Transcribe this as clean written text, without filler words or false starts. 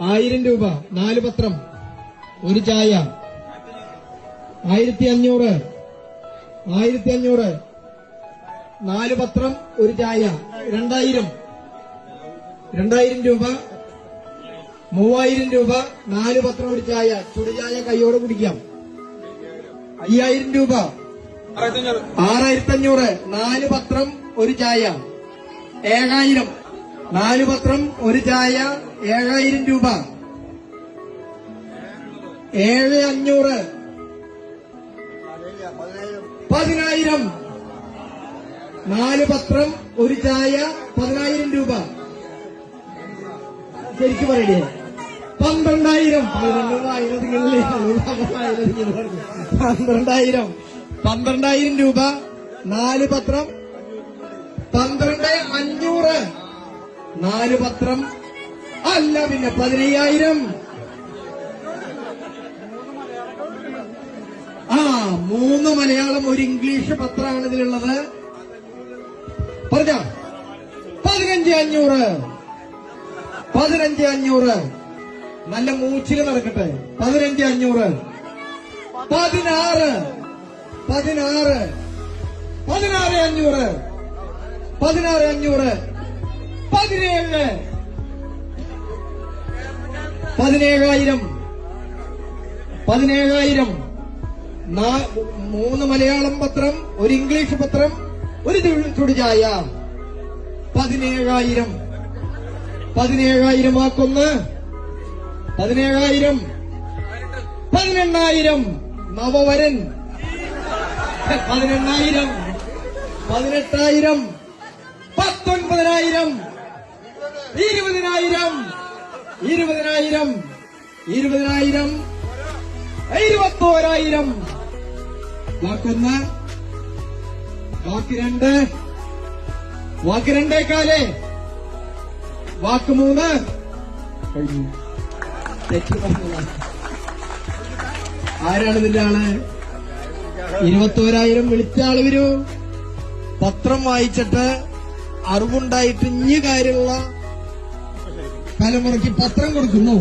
1000 രൂപ 4 പത്രം, ഒരു ചായ. 1500, 4 പത്രം, ഒരു ചായ. 2000 രൂപ, 3000 രൂപ, 4 പത്രം, ഒരു ചായ. ചുടുചായ കൈയോടെ കുടിക്കാം. 5000 രൂപ, 6500, 4 പത്രം, ഒരു ചായ. 7000, 4 പത്രം, ഒരു ചായ. 7000 രൂപ. 7500, 10000, 4 പത്രം, ഒരു ചായ. 10000 രൂപ. ശരിക്കും പറയണേ. 12000, 12000 രൂപ, 4 പത്രം. 12500, 4 പത്രം. അല്ല, പിന്നെ 15000. 3 മലയാളം, 1 ഇംഗ്ലീഷ് പത്രമാണ് ഇതിലുള്ളത്. പറഞ്ഞ 15500, 15500. നല്ല മൂച്ചില് നടക്കട്ടെ. 15500, 16, 16500, 16500, 17, 17000, 17000. 3 മലയാളം പത്രം, 1 ഇംഗ്ലീഷ് പത്രം, ഒരു ചുടുചായ. 17000, 17000 ആക്കൊന്ന്. 17000, 18000. നവവരൻ 18000, 18000, 19000, 20000, 20000, 20000, 21000. വാക്കൊന്ന്, വാക്ക് 2, വാക്ക് 2.25, വാക്ക് 3. ആരാണ് ഇതിന്റെ ആള്? 21000 വിളിച്ച ആള് വരൂ. പത്രം വായിച്ചിട്ട് അറിവുണ്ടായിട്ട് ഇഞ്ഞ് കാര്യമുള്ള തലമുറയ്ക്ക് പത്രം കൊടുക്കുന്നു.